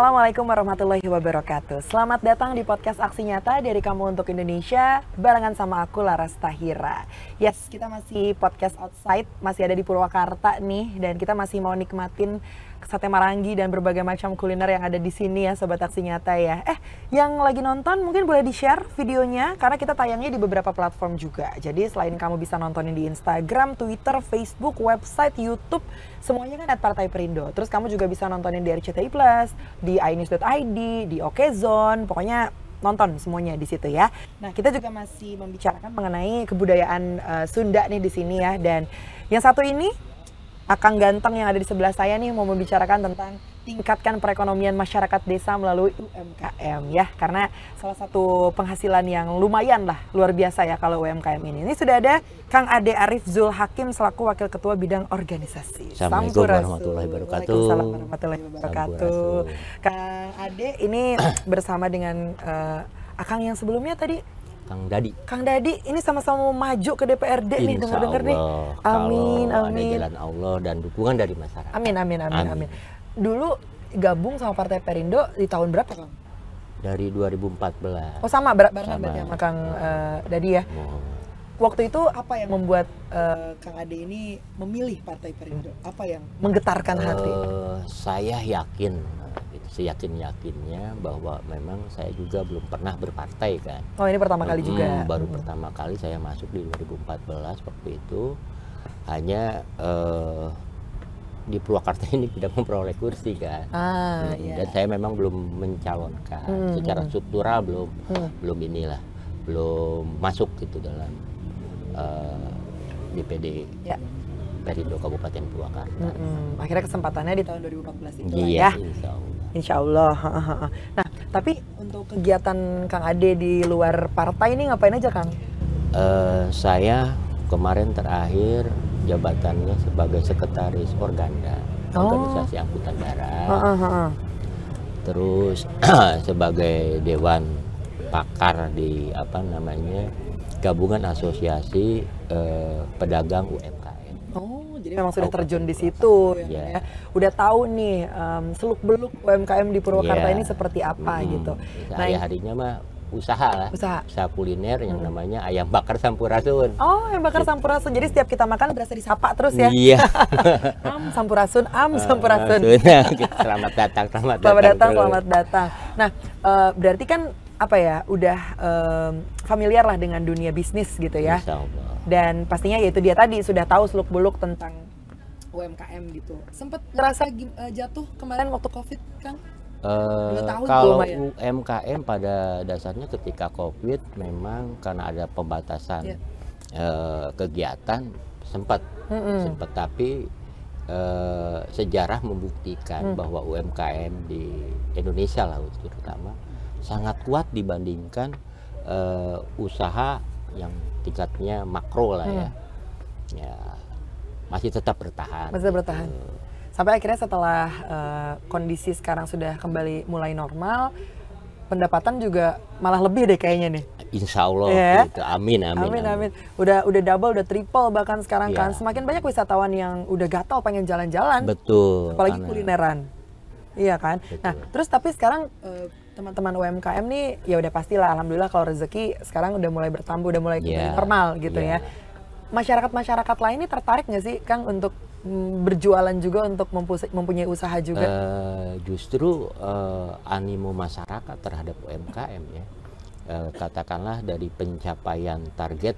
Assalamualaikum warahmatullahi wabarakatuh. Selamat datang di podcast Aksi Nyata dari Kamu Untuk Indonesia, barengan sama aku Laras Tahira. Yes, kita masih podcast outside, masih ada di Purwakarta nih, dan kita masih mau nikmatin sate marangi dan berbagai macam kuliner yang ada di sini ya, Sobat Aksi Nyata ya. Yang lagi nonton mungkin boleh di-share videonya, karena kita tayangnya di beberapa platform juga. Jadi selain kamu bisa nontonin di Instagram, Twitter, Facebook, website, YouTube, semuanya kan @partai-perindo. Terus kamu juga bisa nontonin di RCTI Plus, di inews.id, di Okezone, pokoknya nonton semuanya di situ ya. Nah, kita juga masih membicarakan mengenai kebudayaan Sunda nih di sini ya. Dan yang satu ini, Akang Ganteng yang ada di sebelah saya nih mau membicarakan tentang tingkatkan perekonomian masyarakat desa melalui UMKM ya. Karena salah satu penghasilan yang lumayan lah, luar biasa ya kalau UMKM ini. Ini sudah ada Kang Ade Arif Zul Hakim selaku Wakil Ketua Bidang Organisasi. Assalamualaikum warahmatullahi wabarakatuh. Waalaikumsalam warahmatullahi wabarakatuh. Kang Ade ini bersama dengan Akang yang sebelumnya tadi, Kang Dadi, ini sama-sama mau maju ke DPRD nih, dengar-dengar nih. Amin, amin. Ada jalan Allah dan dukungan dari masyarakat. Amin. Dulu gabung sama Partai Perindo di tahun berapa, Kang? Dari 2014. Oh sama, barengan berarti sama Kang Dadi ya? Waktu itu apa yang membuat Kang Ade ini memilih Partai Perindo? Apa yang menggetarkan hati? Saya yakin, seyakin-yakinnya bahwa memang saya juga belum pernah berpartai kan. Oh, ini pertama kali juga? Baru pertama kali saya masuk di 2014 waktu itu. Hanya di Purwakarta ini tidak memperoleh kursi kan. Iya. Dan saya memang belum mencalonkan. Secara struktural belum masuk gitu dalam DPD Perindo Kabupaten Purwakarta. Akhirnya kesempatannya di tahun 2014 itu ya. Insya Allah. Nah, tapi untuk kegiatan Kang Ade di luar partai ini ngapain aja, Kang? Saya kemarin terakhir jabatannya sebagai sekretaris Organda, organisasi angkutan darat. Terus sebagai dewan pakar di gabungan asosiasi pedagang UMKM. Oh, jadi memang sudah terjun di situ ya. Udah tahu nih seluk-beluk UMKM di Purwakarta ini seperti apa gitu. Hari-harinya mah usaha kuliner yang namanya ayam bakar Sampurasun. Oh, ayam bakar Sampurasun. Jadi setiap kita makan berasa disapa terus ya. Iya. Sampurasun. Selamat datang. Selamat datang. Nah, berarti kan udah familiar lah dengan dunia bisnis gitu ya. Dan pastinya yaitu dia tadi sudah tahu seluk-beluk tentang UMKM gitu. Sempet ngerasa jatuh kemarin waktu COVID, Kang? Kalau UMKM pada dasarnya ketika COVID memang karena ada pembatasan kegiatan sempat tapi sejarah membuktikan bahwa UMKM di Indonesia lah terutama sangat kuat dibandingkan usaha yang tingkatnya makro lah ya masih tetap bertahan. Sampai akhirnya setelah kondisi sekarang sudah kembali mulai normal, pendapatan juga malah lebih deh kayaknya nih. Insya Allah. Gitu. Amin. Udah double, udah triple bahkan sekarang kan. Semakin banyak wisatawan yang udah gatal pengen jalan-jalan. Betul. Apalagi kulineran. Iya kan. Betul. Nah, terus tapi sekarang teman-teman UMKM nih ya udah pastilah alhamdulillah kalau rezeki sekarang udah mulai bertambah, udah mulai normal gitu ya. Masyarakat lain ini tertarik nggak sih, Kang, untuk berjualan juga, untuk mempunyai usaha juga? Justru animo masyarakat terhadap UMKM ya, katakanlah dari pencapaian target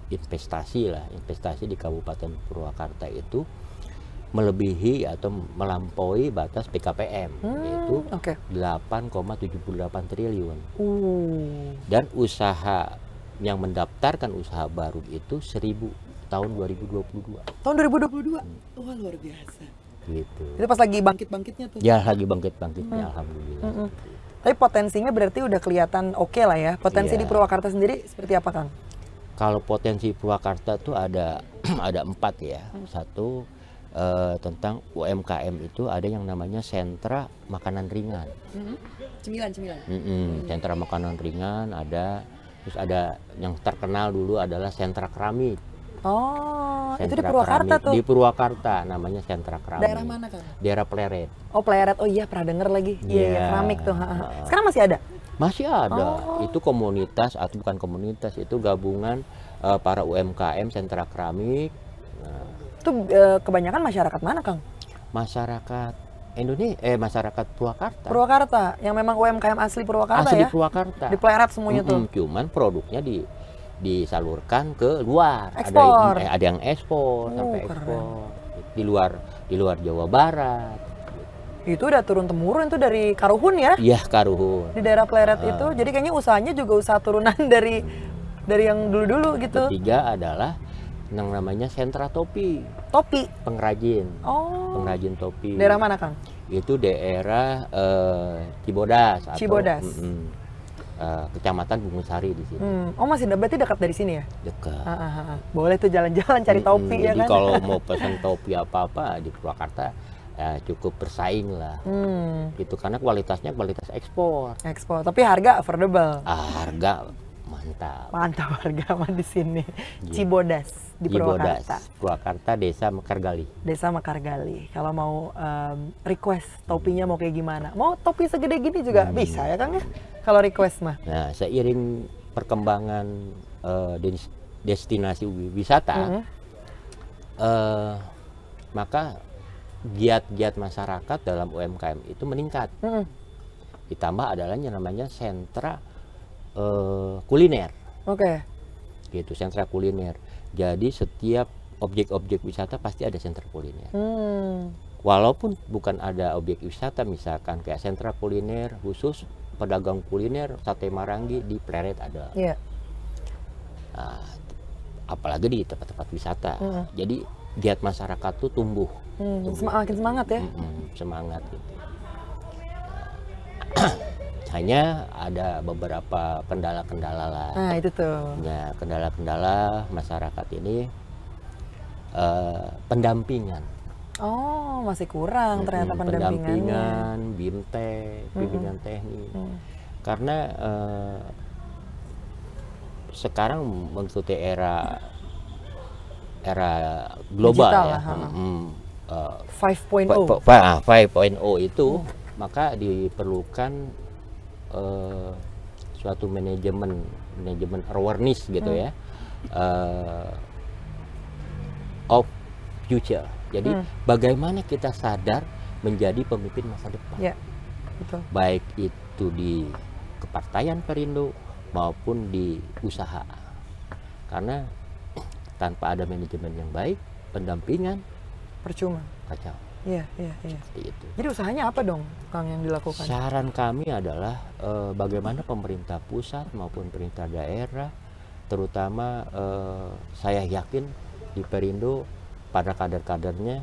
investasi di Kabupaten Purwakarta itu melebihi atau melampaui batas PKPM yaitu 8,78 triliun. Dan usaha yang mendaftarkan usaha baru itu 1.000 tahun 2022. Tahun 2022? Wah, luar biasa. Gitu. Itu pas lagi bangkit-bangkitnya tuh? Ya, lagi bangkit-bangkitnya, alhamdulillah. Tapi potensinya berarti udah kelihatan oke lah ya. Potensi di Purwakarta sendiri seperti apa, Kang? Kalau potensi Purwakarta tuh ada 4 ya. Satu, tentang UMKM itu ada yang namanya sentra makanan ringan. Cemilan. Sentra makanan ringan ada. Terus ada yang terkenal dulu adalah sentra keramik. Oh, itu di Sentra Purwakarta keramik. tuh. Di Purwakarta namanya sentra keramik. Daerah mana kan? Daerah Pleret. Oh, Pleret. Oh iya, pernah denger lagi. Iya, Iya. keramik tuh. Sekarang masih ada? Masih ada. Oh. Itu komunitas atau bukan komunitas, itu gabungan para UMKM sentra keramik. Nah, Itu kebanyakan masyarakat mana, Kang? masyarakat Indonesia, masyarakat Purwakarta. Purwakarta, yang memang UMKM asli Purwakarta Asli ya? Purwakarta. Di Pleret semuanya tuh. Cuman produknya disalurkan ke luar. Ekspor. Ada yang ekspor sampai keren. ekspor di luar Jawa Barat. Itu udah turun temurun tuh dari Karuhun ya? Iya, Karuhun. Di daerah Pleret itu. Jadi kayaknya usahanya juga usaha turunan dari yang dulu-dulu gitu. Ketiga adalah yang namanya sentra topi, Topi. pengrajin. Oh. Pengrajin topi. Daerah mana, Kang? Itu daerah Cibodas atau Cibodas. Kecamatan Bungusari di sini. Oh, masih berarti dekat dari sini ya? Dekat. Boleh tuh jalan-jalan cari topi ya Jadi kan? kalau mau pesan topi apa-apa di Purwakarta cukup bersaing lah. Gitu, karena kualitasnya kualitas ekspor. Ekspor, tapi harga affordable. Harga mantap. Mantap harga aman di sini. Cibodas di Purwakarta. Purwakarta, Desa Mekargali. Desa Mekargali. Kalau mau request topinya mau kayak gimana? Mau topi segede gini juga bisa ya Kang ya? Kalau request mah. Nah, seiring perkembangan destinasi wisata, maka giat-giat masyarakat dalam UMKM itu meningkat. Ditambah adalah yang namanya sentra kuliner. Oke. Gitu, sentra kuliner. Jadi setiap objek-objek wisata pasti ada sentra kuliner. Walaupun bukan ada objek wisata, misalkan kayak sentra kuliner khusus pedagang kuliner sate Marangi di Pleret ada. Iya. Nah, apalagi di tempat-tempat wisata. Jadi giat masyarakat tuh tumbuh. Makin semangat ya. Semangat gitu. Hanya ada beberapa kendala-kendala lah. Nah itu tuh. Ya, kendala-kendala masyarakat ini pendampingan. Oh, masih kurang ternyata pendampingannya. Pendampingan, BIMTEK, bimbingan teknik. Karena sekarang mengikuti era global Digital ya. lah, 5.0. 5.0 itu maka diperlukan suatu manajemen awareness gitu ya, of future. Jadi bagaimana kita sadar menjadi pemimpin masa depan, Ya, betul. baik itu di kepartaian Perindo maupun di usaha. Karena tanpa ada manajemen yang baik, pendampingan Percuma. kacau. Iya. Seperti itu. Jadi usahanya apa dong Kang yang dilakukan? Saran kami adalah bagaimana pemerintah pusat maupun pemerintah daerah, terutama saya yakin di Perindo pada kader-kadernya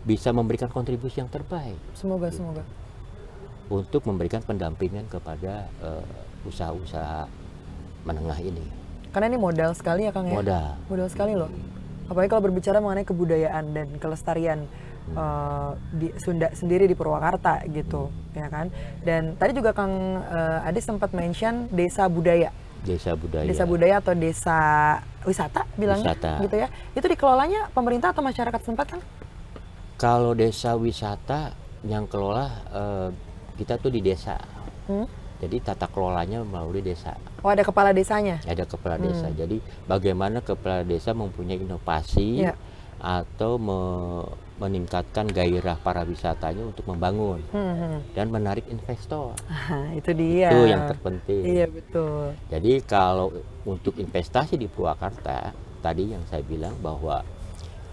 bisa memberikan kontribusi yang terbaik. Semoga. Untuk memberikan pendampingan kepada usaha-usaha menengah ini. Karena ini modal sekali ya Kang ya? Modal sekali loh. Apalagi kalau berbicara mengenai kebudayaan dan kelestarian di Sunda sendiri di Purwakarta gitu, ya kan? Dan tadi juga Kang Adi sempat mention desa budaya. Desa Budaya atau desa wisata bilangnya gitu ya. Itu dikelolanya pemerintah atau masyarakat setempat Kang? Kalau desa wisata yang kelola kita tuh di desa. Jadi tata kelolanya melalui desa. Oh, ada kepala desanya? Ada kepala desa. Jadi bagaimana kepala desa mempunyai inovasi atau meningkatkan gairah para wisatanya untuk membangun dan menarik investor. Itu dia. Itu yang terpenting. Iya, betul. Jadi kalau untuk investasi di Purwakarta, tadi yang saya bilang bahwa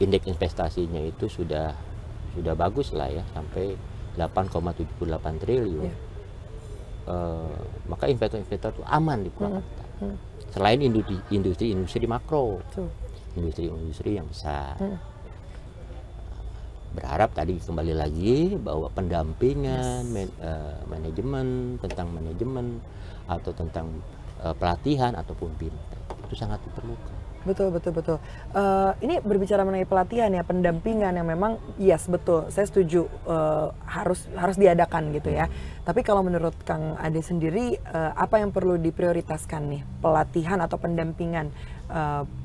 indeks investasinya itu sudah bagus lah ya, sampai 8,78 triliun. Maka investor-investor itu aman di Purwakarta. Selain industri makro, industri yang besar. Berharap tadi kembali lagi bahwa pendampingan, manajemen atau tentang pelatihan ataupun BIMTEK itu sangat diperlukan. Betul, betul, betul. Ini berbicara mengenai pelatihan ya, pendampingan yang memang yes betul, saya setuju harus diadakan gitu ya. Tapi kalau menurut Kang Ade sendiri, apa yang perlu diprioritaskan nih, pelatihan atau pendampingan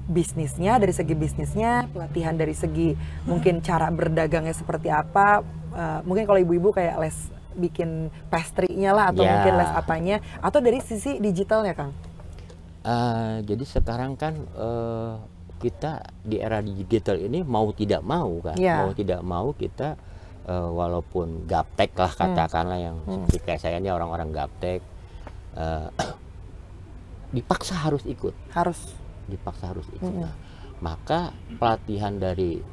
bisnisnya, dari segi bisnisnya, pelatihan dari segi mungkin cara berdagangnya seperti apa, mungkin kalau ibu-ibu kayak les bikin pastry-nya lah atau mungkin les apanya, atau dari sisi digitalnya Kang? Jadi sekarang kan kita di era digital ini mau tidak mau kan, mau tidak mau kita walaupun gaptek lah katakanlah yang seperti kayak saya ini orang-orang gaptek, dipaksa harus ikut. Dipaksa harus ikut. Nah, maka pelatihan dari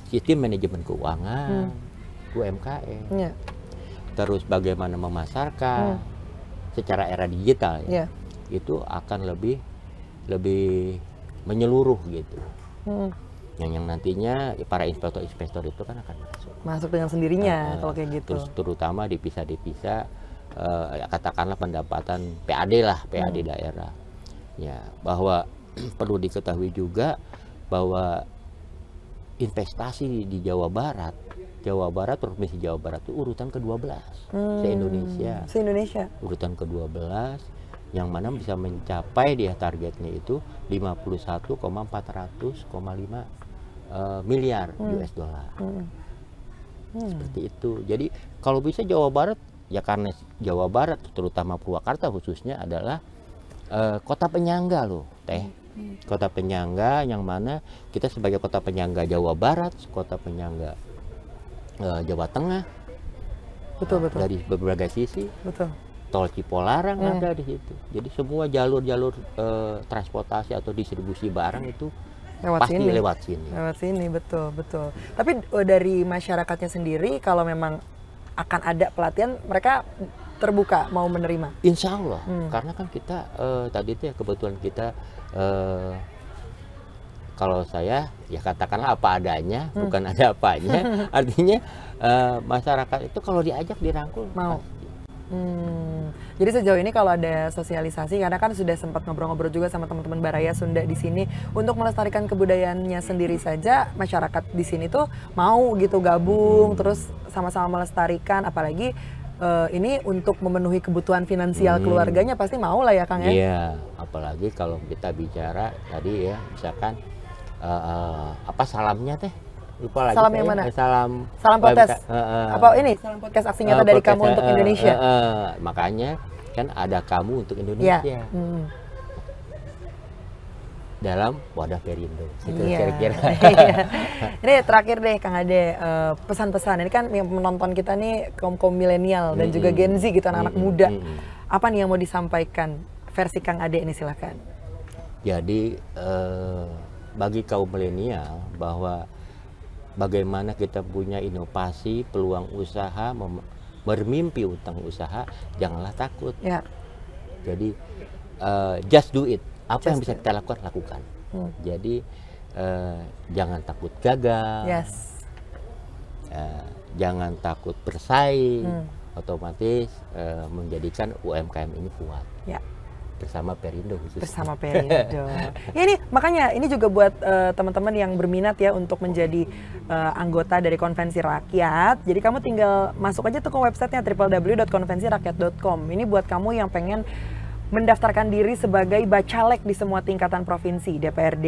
sistem manajemen keuangan, UMKM, terus bagaimana memasarkan secara era digital ya. Itu akan lebih menyeluruh gitu. Yang nantinya para investor itu kan akan masuk dengan sendirinya kalau kayak gitu. Terus terutama dipisah katakanlah pendapatan PAD lah, PAD daerah. Ya, bahwa perlu diketahui juga bahwa investasi di Jawa Barat, Provinsi Jawa Barat itu urutan ke-12 se-Indonesia. Urutan ke-12 yang mana bisa mencapai dia targetnya itu 51,400,5 miliar US dollar. Seperti itu. Jadi kalau bisa Jawa Barat, ya karena Jawa Barat terutama Purwakarta khususnya adalah kota penyangga loh, Teh. Kota penyangga yang mana kita sebagai kota penyangga Jawa Barat, kota penyangga Jawa Tengah. Betul. Dari berbagai sisi. Betul. Tol Cipolarang ada di situ. Jadi semua jalur-jalur transportasi atau distribusi barang itu pasti lewat sini. Lewat sini, betul. Tapi dari masyarakatnya sendiri, kalau memang akan ada pelatihan, mereka terbuka mau menerima? Insya Allah, karena kan kita tadi itu ya kebetulan kita kalau saya ya katakanlah apa adanya, bukan ada apanya. Artinya masyarakat itu kalau diajak dirangkul mau. Jadi sejauh ini kalau ada sosialisasi, karena kan sudah sempat ngobrol-ngobrol juga sama teman-teman Baraya Sunda di sini untuk melestarikan kebudayaannya sendiri saja, masyarakat di sini tuh mau gitu gabung, terus sama-sama melestarikan, apalagi ini untuk memenuhi kebutuhan finansial keluarganya pasti mau lah ya Kang ya. Iya, apalagi kalau kita bicara tadi ya, misalkan apa salamnya Teh? Lupa lagi. Salam yang mana? Salam podcast. Apa ini? Salam podcast aksi nyata dari kamu untuk Indonesia. Makanya kan ada kamu untuk Indonesia. Dalam wadah Perindo. Itu kira-kira. Ini terakhir deh Kang Ade, pesan-pesan. Ini kan yang menonton kita nih kaum milenial dan juga Gen Z gitu, anak-anak muda. Apa nih yang mau disampaikan versi Kang Ade ini, silakan. Jadi bagi kaum milenial bahwa bagaimana kita punya inovasi, peluang usaha, bermimpi utang usaha, janganlah takut. Jadi just do it. Apa yang bisa kita lakukan. Jadi jangan takut gagal, jangan takut bersaing, otomatis menjadikan UMKM ini kuat. Bersama Perindo khususnya. Bersama Perindo. Ya ini makanya ini juga buat teman-teman yang berminat ya untuk menjadi anggota dari Konvensi Rakyat. Jadi kamu tinggal masuk aja tuh ke websitenya www.konvensirakyat.com. Ini buat kamu yang pengen mendaftarkan diri sebagai bacalek di semua tingkatan provinsi, DPRD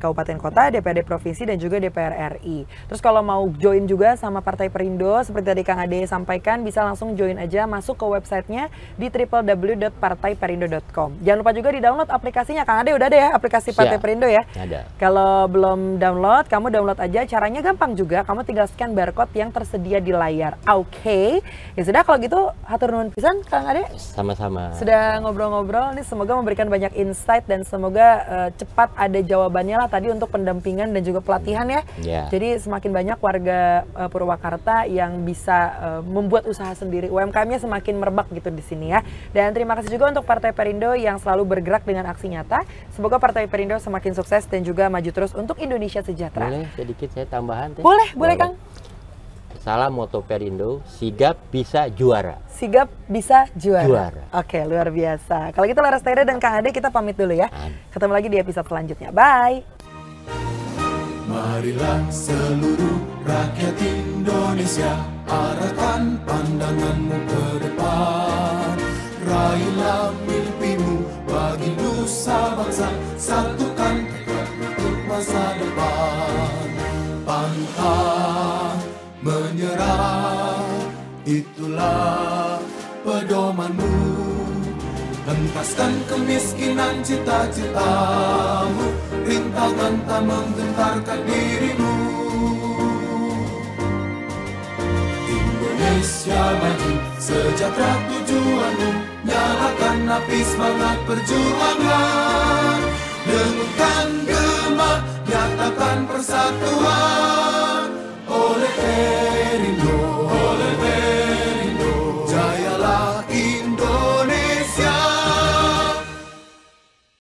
Kabupaten Kota, DPRD Provinsi, dan juga DPR RI. Terus kalau mau join juga sama Partai Perindo, seperti tadi Kang Ade sampaikan, bisa langsung join aja, masuk ke websitenya di www.partaiperindo.com. Jangan lupa juga di-download aplikasinya. Kang Ade udah ada ya aplikasi Partai Perindo ya? Ada. Kalau belum download, kamu download aja. Caranya gampang juga, kamu tinggal scan barcode yang tersedia di layar. Oke. Ya sudah, kalau gitu hatur nuhun pisan Kang Ade. Sama-sama. Sudah ngobrol-ngobrol nih, semoga memberikan banyak insight dan semoga cepat ada jawabannya lah tadi untuk pendampingan dan juga pelatihan ya. Jadi semakin banyak warga Purwakarta yang bisa membuat usaha sendiri, UMKM-nya semakin merebak gitu di sini ya. Dan terima kasih juga untuk Partai Perindo yang selalu bergerak dengan aksi nyata. Semoga Partai Perindo semakin sukses dan juga maju terus untuk Indonesia sejahtera. Boleh sedikit saya tambahan? Boleh Kang. salam moto Perindo, sigap bisa juara. Sigap bisa juara. Juara. Oke, luar biasa. Kalau gitu Laras Tahira dan Kang Ade kita pamit dulu ya. Ketemu lagi di episode selanjutnya. Bye. Marilah seluruh rakyat Indonesia, arahkan pandanganmu ke depan. Raihlah mimpimu bagi nusa bangsa, satukan tekad untuk masa depan. Pantang menyerah, itulah pedomanmu. Hentaskan kemiskinan cita-citamu, rintangan tak menggentarkan dirimu. Indonesia maju, sejahtera tujuanmu, nyalakan api semangat perjuangan.